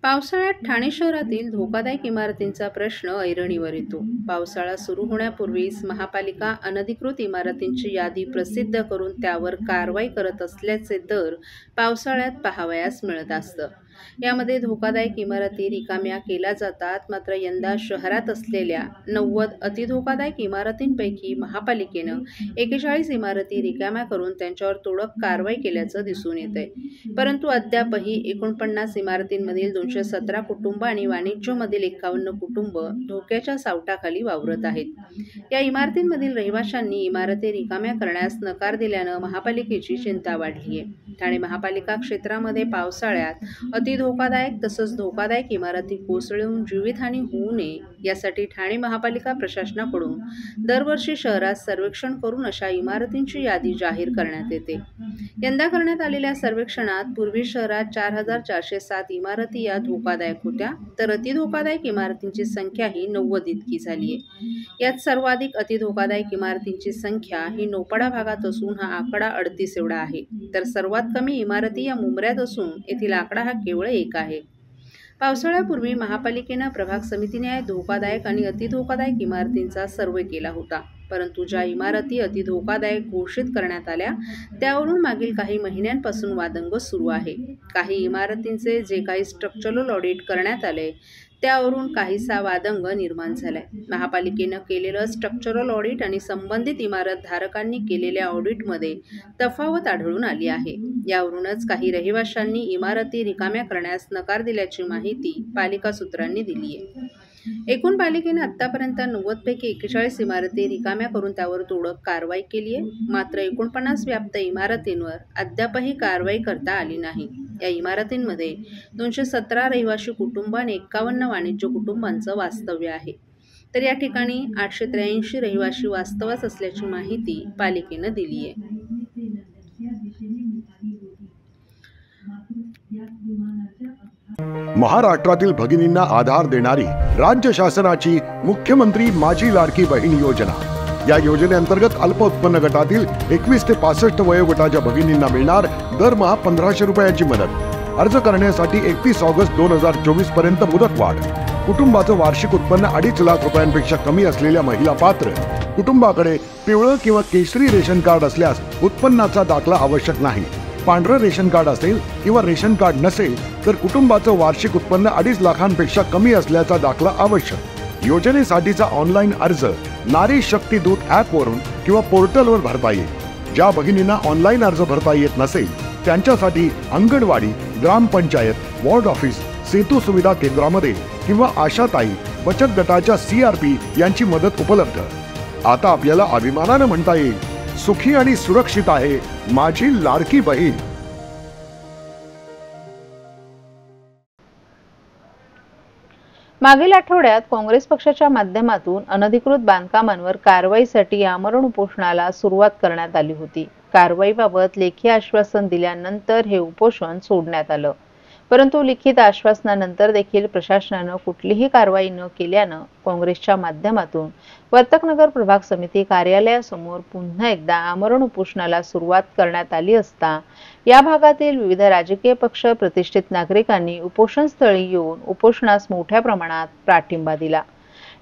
पावसाळ्यात ठाणे शहरातील धोकादायक इमारतींचा प्रश्न ऐरणीवर येतो. पावसाळा सुरू होण्यापूर्वीच महापालिका अनधिकृत इमारतींची यादी प्रसिद्ध करून त्यावर कारवाई करत असल्याचे दर पावसाळ्यात पाहावयास मिळत असतं. यामध्ये धोकादायक इमारती रिकाम्या केल्या जातात. मात्र यंदा शहरात असलेल्या 90 अतिधोकादायक इमारतींपैकी महापालिकेनं 41 इमारती रिकाम्या करून त्यांच्यावर तोडक कारवाई केल्याचं दिसून येतंय. परंतु अद्यापही 49 इमारतींमधील 217 कुटुंब आणि वाणिज्यमधील 51 कुटुंब धोक्याच्या सावटाखाली वावरत आहेत. या इमारतींमधील रहिवाशांनी इमारती रिकाम्या करण्यास नकार दिल्यानं महापालिकेची चिंता वाढली आहे. ठाणे महापालिका क्षेत्रामध्ये पावसाळ्यात अतिधोकादायक तसंच धोकादायक इमारती कोसळून जीवितहानी होऊ नये यासाठी ठाणे महापालिका प्रशासनाकडून दरवर्षी शहरात सर्वेक्षण करून अशा इमारतींची यादी जाहीर करण्यात येते. यंदा करण्यात आलेल्या सर्वेक्षणात पूर्वी शहरात 4407 इमारती या धोकादायक होत्या, तर अतिधोकादायक इमारतींची संख्या ही 90 इतकी झाली आहे. यात सर्वाधिक अतिधोकादायक इमारतींची संख्या ही नौपाडा भागात असून हा आकडा 38 एवढा आहे, तर सर्वात कमी इमारती या मुंब्र्यात असून येथील आकडा हा केवळ 1 आहे. पावसाळ्यापूर्वी महापालिकेनं प्रभाग समितीने धोकादायक आणि अतिधोकादायक इमारतींचा सर्वे केला होता. परंतु ज्या इमारती अतिधोकादायक घोषित करण्यात आल्या त्यावरून मागील काही महिन्यांपासून वादंग सुरू आहे. काही इमारतींचे जे काही स्ट्रक्चरल ऑडिट करण्यात आले त्यावरून काहीसा वादंग निर्माण झालाय. महापालिकेनं केलेलं स्ट्रक्चरल ऑडिट आणि संबंधित इमारत धारकांनी केलेल्या ऑडिटमध्ये तफावत आढळून आली आहे. यावरूनच काही रहिवाशांनी इमारती रिकाम्या करण्यास नकार दिल्याची माहिती पालिका सूत्रांनी दिली आहे. एकूण पालिकेने आतापर्यंत 90 पैकी 41 इमारती रिकाम्या करून त्यावर तोडक कारवाई केली आहे. मात्र 49 व्याप्त इमारतींवर अद्यापही कारवाई करता आली नाही. या इमारतींमध्ये 217 रहिवासी कुटुंब आणि 51 वाणिज्य कुटुंबांचं वास्तव्य आहे. तर या ठिकाणी 883 रहिवासी वास्तवास असल्याची माहिती पालिकेनं दिली आहे. महाराष्ट्रातील भगिनींना आधार देणारी राज्य शासनाची मुख्यमंत्री माझी लाडकी बहीण योजना. या योजनेअंतर्गत अल्प उत्पन्न गटातील 21 ते 65 वयोगटाच्या भगिनींना मिळणार दरमहा 1500 रुपयाची मदत. अर्ज करण्यासाठी 31 ऑगस्ट 2024 पर्यंत मुदतवाढ. कुटुंबाचं वार्षिक उत्पन्न 2.5 लाख रुपयांपेक्षा कमी असलेल्या महिला पात्र. कुटुंबाकडे पिवळं किंवा केशरी रेशन कार्ड असल्यास उत्पन्नाचा दाखला आवश्यक नाही. पांढरं रेशन कार्ड असेल किंवा रेशन कार्ड नसेल तर कुटुंबाचं वार्षिक उत्पन्न 2.5 लाखांपेक्षा कमी असल्याचा दाखला आवश्यक. योजनेसाठीचा ऑनलाईन अर्ज नारी शक्ती दूत ॲप वरून किंवा पोर्टलवर भरता येईल. ज्या भगिनींना ऑनलाईन अर्ज भरता येत नसेल त्यांच्यासाठी अंगणवाडी, ग्रामपंचायत, वॉर्ड ऑफिस, सेतू सुविधा केंद्रामध्ये किंवा आशाताई बचत गटाच्या CRP यांची मदत उपलब्ध. आता आपल्याला अभिमानानं म्हणता येईल, सुखी आणि सुरक्षित आहे माझी लाडकी बहीण. मागील आठवड्यात काँग्रेस पक्षाच्या माध्यमातून अनधिकृत बांधकामांवर कारवाईसाठी आमरण उपोषणाला सुरुवात करण्यात आली होती. कारवाईबाबत लेखी आश्वासन दिल्यानंतर हे उपोषण सोडण्यात आलं. परंतु लिखित आश्वासनानंतर देखील प्रशासनानं कुठलीही कारवाई न केल्यानं काँग्रेसच्या माध्यमातून वर्तकनगर प्रभाग समिती कार्यालयासमोर पुन्हा एकदा आमरण उपोषणाला सुरुवात करण्यात आली असता या भागातील विविध राजकीय पक्ष, प्रतिष्ठित नागरिकांनी उपोषणस्थळी येऊन उपोषणास मोठ्या प्रमाणात पाठिंबा दिला.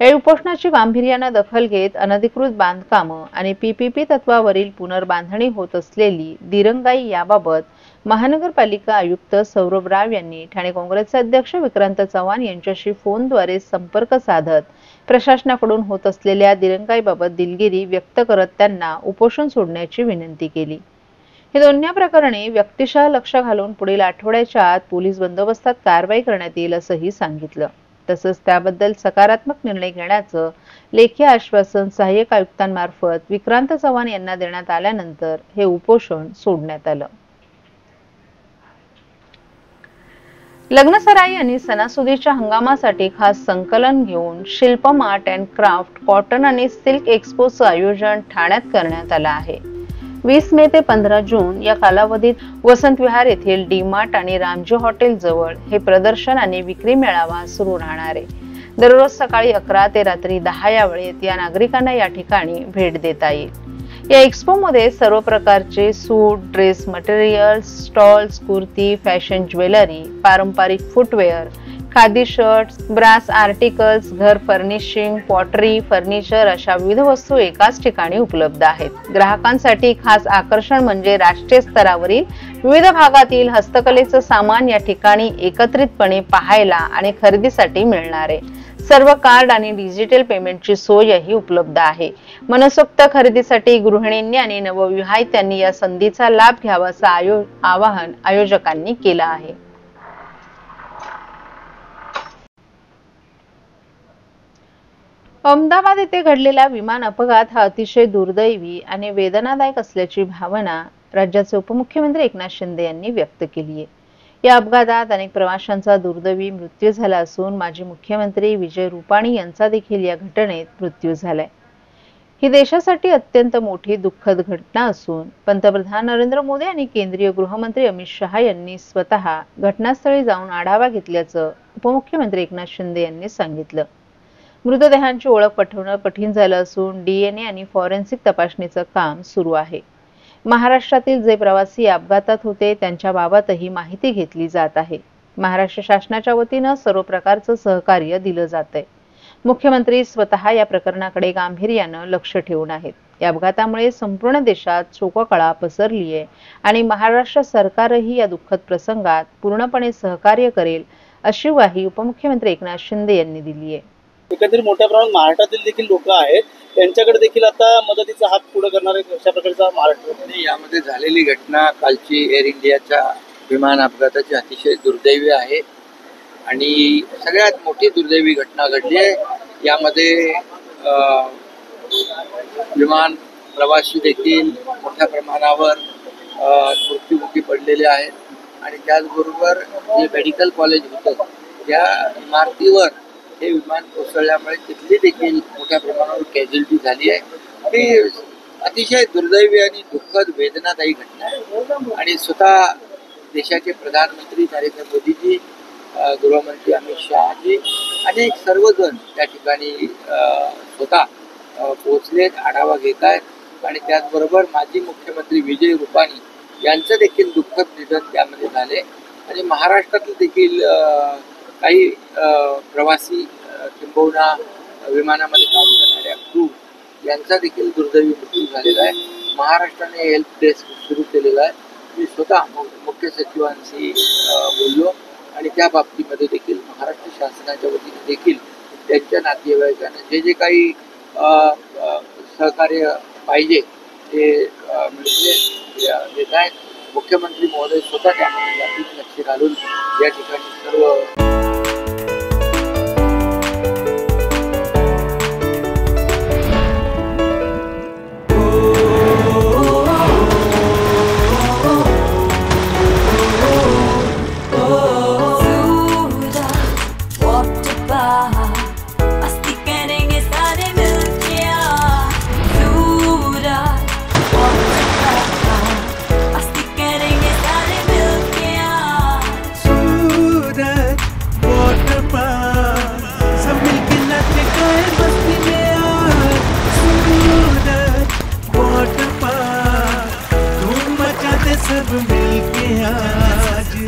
या उपोषणाची गांभीर्याने दखल घेत अनधिकृत बांधकामं आणि PPP तत्वावरील पुनर्बांधणी होत असलेली दिरंगाई याबाबत महानगरपालिका आयुक्त सौरभ राव यांनी ठाणे काँग्रेसचे अध्यक्ष विक्रांत चव्हाण यांच्याशी फोनद्वारे संपर्क साधत प्रशासनाकडून होत असलेल्या दिरंगाईबाबत दिलगिरी व्यक्त करत त्यांना उपोषण सोडण्याची विनंती केली. हे दोन्ही प्रकरणे व्यक्तिशः लक्ष घालून पुढील आठवड्याच्या आत पोलीस बंदोबस्तात कारवाई करण्यात येईल असंही सांगितलं. तसंच त्याबद्दल सकारात्मक निर्णय घेण्याचं लेखी आश्वासन सहाय्यक आयुक्तांमार्फत विक्रांत चव्हाण यांना देण्यात आल्यानंतर हे उपोषण सोडण्यात आलं. लग्नसराई आणि सणासुदीच्या हंगामासाठी खास संकलन घेऊन शिल्पम आर्ट अँड क्राफ्ट कॉटन आणि सिल्क एक्स्पोचं आयोजन ठाण्यात करण्यात आलं आहे. 20 मे ते 15 जून या कालावधीत वसंत विहार येथील डीमार्ट आणि रामजी हॉटेल जवळ हे प्रदर्शन आणि विक्री मेळावा सुरू राहणार आहे. दररोज सकाळी 11 ते रात्री 10 या वेळेत या नागरिकांना या ठिकाणी भेट देता येईल. या एक्स्पो मध्ये सर्व प्रकारचे suit, dress material, stalls, kurti, fashion jewellery, पारंपरिक footwear, khadi shirts, brass articles, घर फर्निशिंग, पॉटरी, फर्निचर अशा विविध वस्तू एकाच ठिकाणी उपलब्ध आहेत. ग्राहकांसाठी खास आकर्षण म्हणजे राष्ट्रीय स्तरावरील विविध भागातील हस्तकलेचं सामान या ठिकाणी एकत्रितपणे पाहायला आणि खरेदीसाठी मिळणारे सर्व कार्ड आणि डिजिटल पेमेंटची सोयही उपलब्ध आहे. मनसोक्त खरेदीसाठी गृहिणींनी आणि नवविवाहितांनी या संधीचा लाभ घ्यावा असं आवाहन आयोजकांनी केलं आहे. अहमदाबाद येथे घडलेला विमान अपघात हा अतिशय दुर्दैवी आणि वेदनादायक असल्याची भावना राज्याचे उपमुख्यमंत्री एकनाथ शिंदे यांनी व्यक्त केली आहे. या अपघातात अनेक प्रवाशांचा दुर्दैवी मृत्यू झाला असून माजी मुख्यमंत्री विजय रुपाणी यांचा देखील या घटनेत मृत्यू झालाय. ही देशासाठी अत्यंत मोठी दुःखद घटना असून पंतप्रधान नरेंद्र मोदी आणि केंद्रीय गृहमंत्री अमित शहा यांनी स्वतः घटनास्थळी जाऊन आढावा घेतल्याचं उपमुख्यमंत्री एकनाथ शिंदे यांनी सांगितलं. मृतदेहांची ओळख पटवणं कठीण झालं असून DNA आणि फॉरेन्सिक तपासणीचं काम सुरू आहे. महाराष्ट्रातील जे प्रवासी अपघातात होते त्यांच्या बाबतही माहिती घेतली जात आहे. महाराष्ट्र शासनाच्या वतीनं सर्व प्रकारचं सहकार्य दिलं जातंय. मुख्यमंत्री स्वतः या प्रकरणाकडे गांभीर्यानं लक्ष ठेवून आहेत. या अपघातामुळे संपूर्ण देशात शोककळा पसरली आहे आणि महाराष्ट्र सरकारही या दुःखद प्रसंगात पूर्णपणे सहकार्य करेल अशी ग्वाही उपमुख्यमंत्री एकनाथ शिंदे यांनी दिली आहे. एकंदरीत मोठ्या प्रमाणात महाराष्ट्रातील देखील लोक आहेत, त्यांच्याकडे देखील आता मदतीचा हात पुढे करणारे अशा प्रकारचा महाराष्ट्र. यामध्ये झालेली घटना कालची एअर इंडियाच्या विमान अपघाताची अतिशय दुर्दैवी आहे आणि सगळ्यात मोठी दुर्दैवी घटना घडली आहे. यामध्ये विमान प्रवासी देखील मोठ्या प्रमाणावर मृत्युमुखी पडलेले आहेत आणि त्याचबरोबर जे मेडिकल कॉलेज होतं त्या इमारतीवर हे विमान कोसळल्यामुळे तिथली देखील मोठ्या प्रमाणावर कॅज्युअल्टी झाली आहे. ही अतिशय दुर्दैवी आणि दुःखद वेदनादायी घटना आहे आणि स्वतः देशाचे प्रधानमंत्री नरेंद्र मोदीजी, गृहमंत्री अमित शहाजी अनेक सर्वजण त्या ठिकाणी स्वतः पोहोचलेत, आढावा घेत आहेत आणि त्याचबरोबर माजी मुख्यमंत्री विजय रुपाणी यांचं देखील दुःखद निधन त्यामध्ये झाले आणि महाराष्ट्रातील देखील काही प्रवासी किंबहुना विमानामध्ये काम करणाऱ्या क्रू यांचा देखील दुर्दैवी मृत्यू झालेला आहे. महाराष्ट्राने हेल्प डेस्क सुरू केलेला आहे. मी स्वतः मुख्य सचिवांशी बोललो आणि त्या बाबतीमध्ये देखील महाराष्ट्र शासनाच्या वतीने देखील त्यांच्या नातेवाईकांना जे जे काही सहकार्य पाहिजे ते देत आहेत. मुख्यमंत्री महोदय स्वतः त्यामध्ये लक्ष घालून या ठिकाणी सर्व सब मिलके आज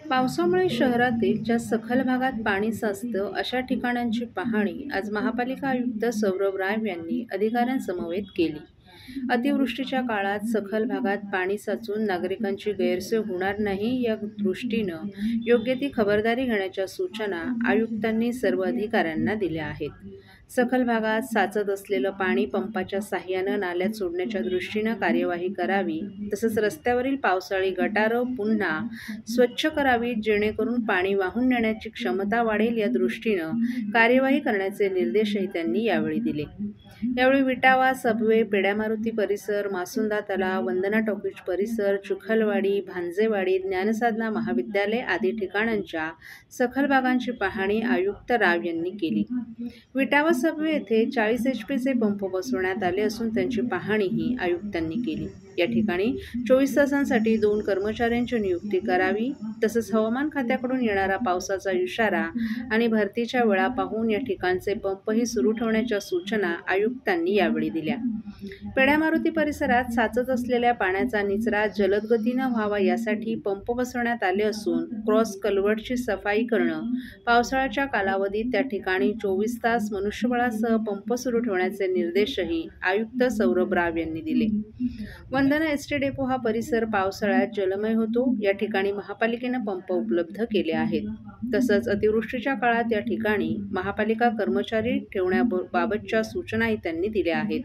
पावसामुळे शहरातील ज्या सखल भागात पाणी साचतं अशा ठिकाणांची पाहणी आज महापालिका आयुक्त सौरभ राव यांनी अधिकाऱ्यांसमवेत केली. अतिवृष्टीच्या काळात सखल भागात पाणी साचून नागरिकांची गैरसोय होणार नाही या दृष्टीनं योग्य ती खबरदारी घेण्याच्या सूचना आयुक्तांनी सर्व अधिकाऱ्यांना दिल्या आहेत. सखल भागात साचत असलेलं पाणी पंपाच्या साहाय्यानं नाल्यात सोडण्याच्या दृष्टीनं कार्यवाही करावी, तसंच रस्त्यावरील पावसाळी गटारं पुन्हा स्वच्छ करावी जेणेकरून पाणी वाहून नेण्याची क्षमता वाढेल या दृष्टीनं कार्यवाही करण्याचे निर्देशही त्यांनी यावेळी दिले. यावेळी विटावा, सबवे, पेड्या मारुती परिसर, मासुंदा तलाव, वंदना टॉकीज परिसर, चिखलवाडी, भांजेवाडी, ज्ञानसाधना महाविद्यालय आदी ठिकाणांच्या सखल भागांची पाहणी आयुक्त राव यांनी केली. विटावा सबवे येथे 40 HP पंप बसवण्यात आले असून त्यांची पाहणीही आयुक्तांनी केली. या ठिकाणी 24 तासांसाठी 2 कर्मचाऱ्यांची नियुक्ती करावी. तसंच हवामान खात्याकडून येणारा पावसाचा इशारा आणि भरतीच्या वेळा पाहून या ठिकाणचे पंपही सुरू ठेवण्याच्या सूचना आयुक्तांनी यावेळी दिल्या. पेढ्या मारुती परिसरात साचत असलेल्या पाण्याचा निचरा जलद गतीनं व्हावा यासाठी पंप बसवण्यात आले असून क्रॉस कल्व्हर्टची सफाई करणं, पावसाळ्याच्या कालावधीत त्या ठिकाणी 24 तास मनुष्यबळासह पंप सुरू ठेवण्याचे निर्देशही आयुक्त सौरभ राव यांनी दिले. वंदना एसटी डेपो हा परिसर पावसाळ्यात जलमय होतो. या ठिकाणी महापालिकेनं पंप उपलब्ध केले आहेत. तसंच अतिवृष्टीच्या काळात या ठिकाणी महापालिका कर्मचारी ठेवण्याबाबतच्या सूचनाही त्यांनी दिल्या आहेत.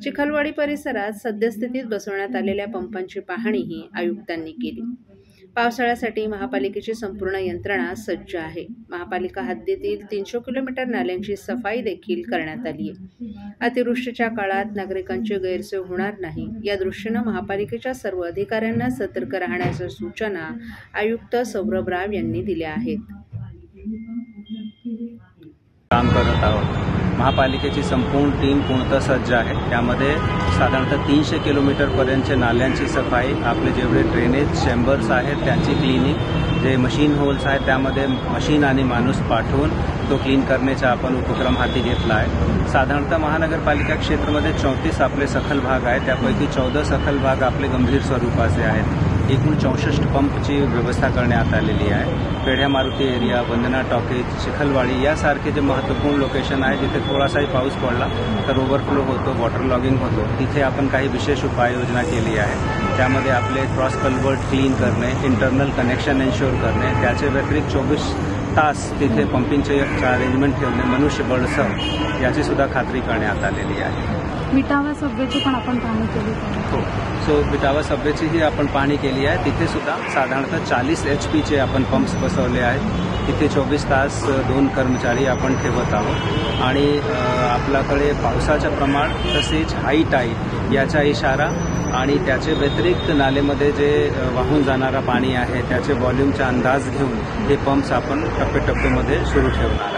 चिखलवाडी परिसरात सद्यस्थितीत बसवण्यात आलेल्या पंपांची पाहणीही आयुक्तांनी केली. पावसाळ्यासाठी महापालिकेची संपूर्ण यंत्रणा सज्ज आहे. महापालिका हद्दीतील 300 किलोमीटर नाल्यांची सफाई देखील करण्यात आली आहे. अतिवृष्टीच्या काळात नागरिकांची गैरसोय होणार नाही या दृष्टीनं महापालिकेच्या सर्व अधिकाऱ्यांना सतर्क राहण्याच्या सूचना आयुक्त सौरभ राव यांनी दिल्या आहेत. काम करत आहोत. महापालिकेची संपूर्ण टीम पूर्णतः सज्ज आहे. त्यामध्ये साधारणतः 300 किलोमीटरपर्यंतचे नाल्यांची सफाई, आपले जेवढे ड्रेनेज चेंबर्स आहेत त्यांची क्लिनिंग, जे मशीन होल्स आहेत त्यामध्ये मशीन आणि माणूस पाठवून तो क्लीन करण्याचा आपण उपक्रम हाती घेतला आहे. साधारणतः महानगरपालिका क्षेत्रामध्ये 34 आपले सखल भाग आहेत. त्यापैकी 14 सखल भाग आपले गंभीर स्वरूपाचे आहेत. एकूण 64 पंपची व्यवस्था करण्यात आलेली आहे. पेढ्या मारुती एरिया, वंदना टॉकीज, चिखलवाडी यासारखे जे महत्त्वपूर्ण लोकेशन आहे जिथे थोडासाही पाऊस पडला तर ओव्हरफ्लो होतो, वॉटर लॉगिंग होतो, तिथे आपण काही विशेष उपाययोजना केली आहे. त्यामध्ये आपले क्रॉस कल्व्हर्ट क्लीन करणे, इंटरनल कनेक्शन एन्श्योर करणे, त्याच्या व्यतिरिक्त 24 तास तिथे पंपिंगचे अरेंजमेंट ठेवणे, मनुष्यबळसह याची सुद्धा खात्री करण्यात आलेली आहे. विटावा सबवेची पण आपण पाहणी केली. हो, सो विटावा सबवेचीही आपण पाहणी केली आहे. तिथे सुद्धा साधारणतः 40 HP आपण पंप्स बसवले आहेत. तिथे 24 तास 2 कर्मचारी आपण ठेवत आहोत आणि आपल्याकडे पावसाचं प्रमाण तसेच हाई टाईड याचा इशारा आणि त्याचे व्यतिरिक्त नालेमध्ये जे वाहून जाणारा पाणी आहे त्याचे व्हॉल्यूमचा अंदाज घेऊन हे पंप्स आपण टप्प्याटप्प्यामध्ये सुरू ठेवणार.